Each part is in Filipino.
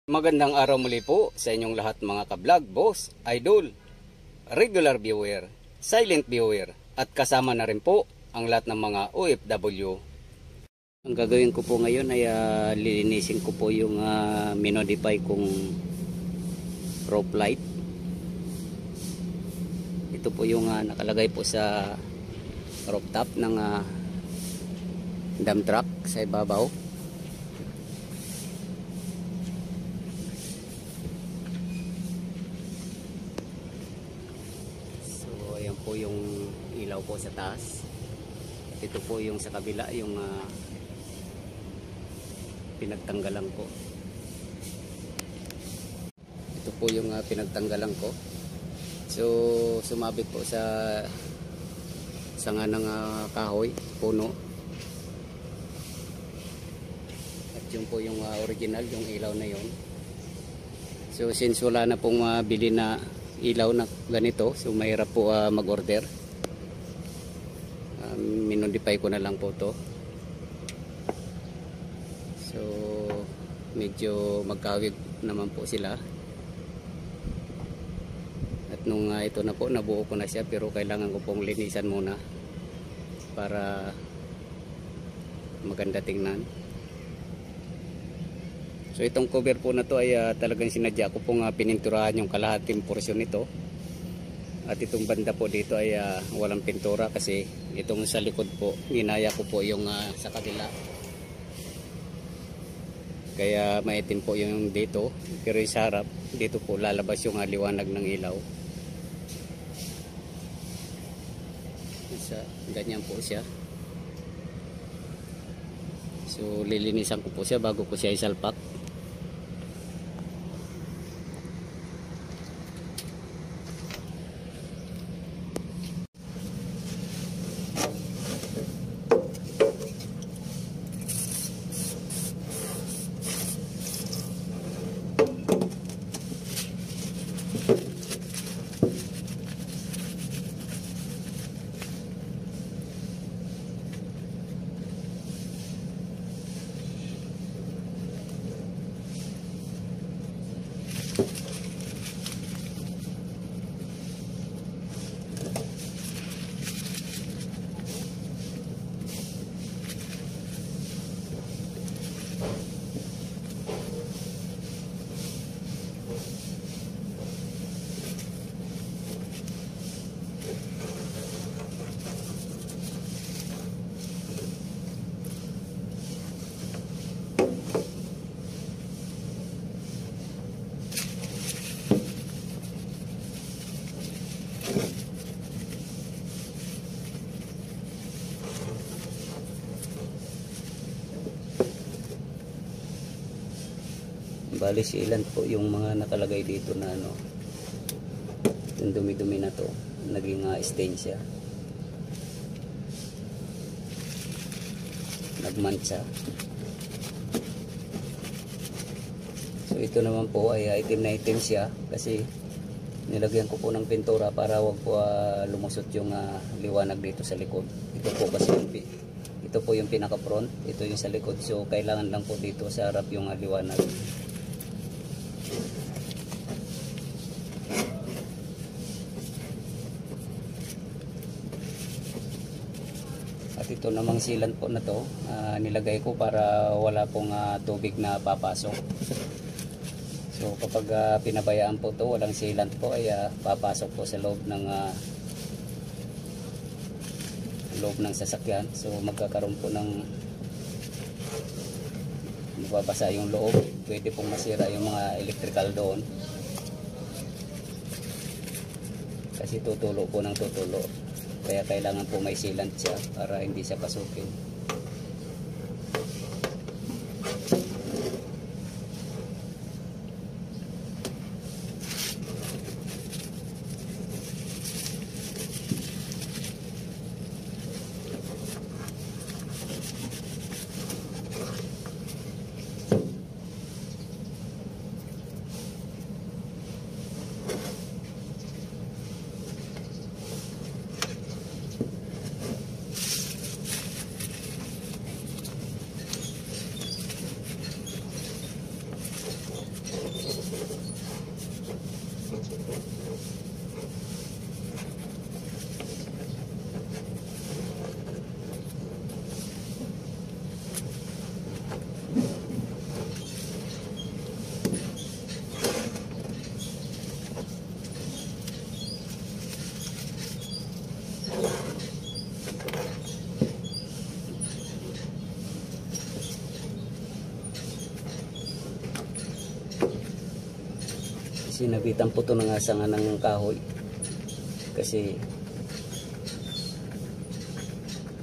Magandang araw muli po sa inyong lahat mga ka-vlog, boss, idol, regular viewer, silent viewer, at kasama na rin po ang lahat ng mga OFW. Ang gagawin ko po ngayon ay lilinisin ko po yung minodify kong rope light. Ito po yung nakalagay po sa rooftop ng dump truck sa ibabaw. Po yung ilaw po sa taas. Ito po yung sa kabila, yung pinagtanggalan ko. Ito po yung pinagtanggalan ko. So sumabit po sa sanga ng kahoy, puno. At yun po yung original, yung ilaw na yun. So since wala na pong bili na ilaw na ganito, so mahirap po mag-order. Minodify ko na lang po to. So medyo magkawig naman po sila. At nung ito na po, nabuo ko na siya, pero kailangan ko pong linisan muna para maganda tingnan. So itong cover po na to ay talagang sinadya ko pong pininturahan yung kalahating porsyon nito. At itong banda po dito ay walang pintura kasi itong sa likod po, ginaya ko po yung sa kabila. Kaya maitim po yung dito, pero yung sa harap, dito po lalabas yung liwanag ng ilaw. Ganyan po siya. So lilinisan ko po siya bago ko siya isalpak. Bali sealant po yung mga nakalagay dito na yung dumi-dumi na to, naging stain siya, nagmantsa. So ito naman po ay itim na itim siya kasi nilagyan ko po ng pintura para wag po lumusot yung liwanag dito sa likod. Ito po kasi ito po yung pinaka front, ito yung sa likod, so kailangan lang po dito sa harap yung liwanag. At ito namang sealant po na to, nilagay ko para wala pong tubig na papasok. So kapag pinabayaan po to, walang sealant po, ay papasok po sa loob ng sasakyan. So magkakaroon po ng mababasa yung loob, pwede pong masira yung mga electrical doon kasi tutulo po ng tutulo. Kaya kailangan po may sealant siya para hindi siya pasukin. Sinabitan po ito ng asangan ng kahoy. Kasi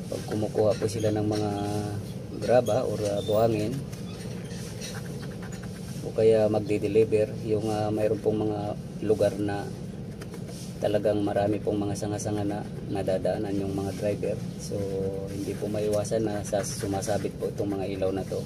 pag kumukuha po sila ng mga graba or buhangin o kaya magde-deliver, yung mayroon pong mga lugar na talagang marami pong mga sanga-sanga na nadadaanan yung mga driver, so hindi po maiwasan na sumasabit po itong mga ilaw na to.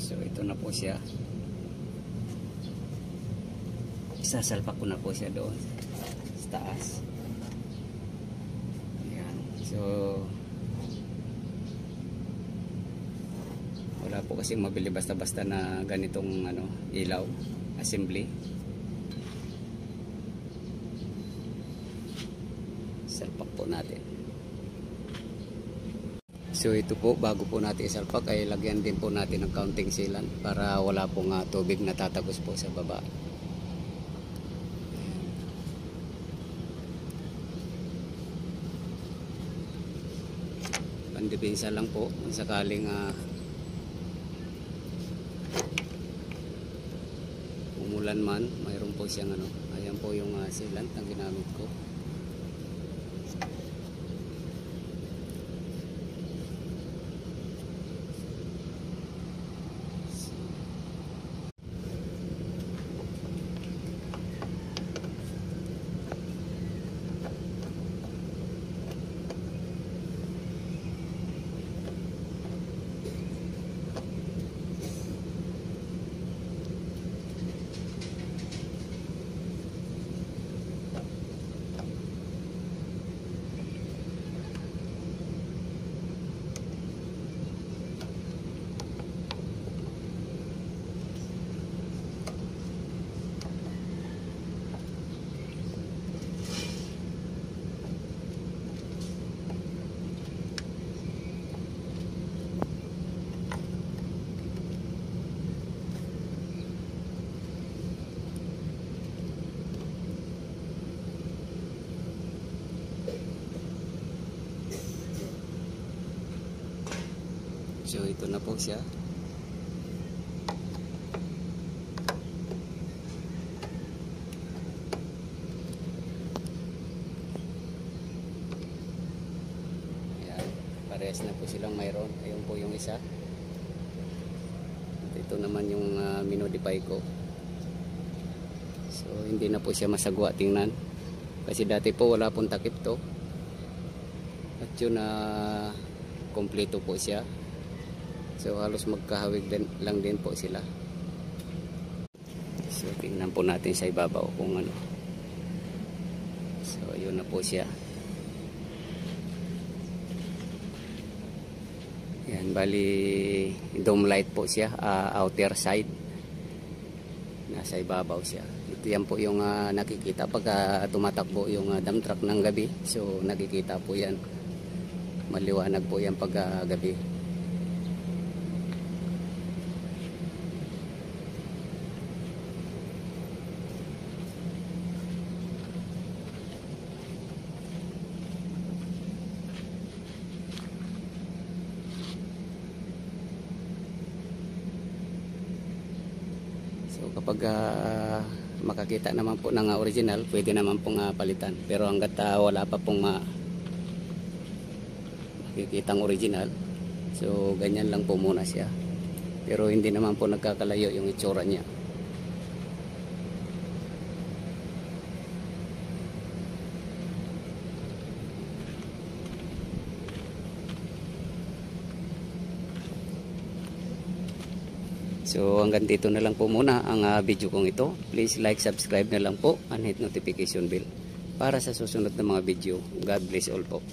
So ito na po siya. Isasalpak ko na po siya doon sa taas. Ayan. So wala po kasi mabili basta-basta na ganitong ilaw assembly. Salpak po natin. So ito po, bago po natin isalpak ay lagyan din po natin ng counting sealant para wala pong tubig na tatagos po sa baba. Pandipinsa lang po kung sakaling umulan man, mayroon po siyang ayan po yung sealant na ginamit ko. So ito na po siya. parehas na po silang mayroon. Ayun po yung isa. Ito naman yung minodify ko. So hindi na po siya masagwa tingnan. Kasi dati po wala pong takip to. At yun kompleto po siya. So halos magkahawig lang din po sila. So tingnan po natin sa ibabaw kung ano. So yun na po siya. Yan, bali dome light po siya, outer side. Nasa ibabaw siya. Ito yan po yung nakikita pag tumatakbo yung dump truck ng gabi. So nakikita po yan. Maliwanag po yan pag gabi. So kapag makakita naman po ng original, pwede naman pong palitan. Pero hanggat wala pa pong makikitang original, so ganyan lang po muna siya. Pero hindi naman po nagkakalayo yung itsura niya. So hanggang dito na lang po muna ang video kong ito. Please like, subscribe na lang po and hit notification bell para sa susunod na mga video. God bless all po.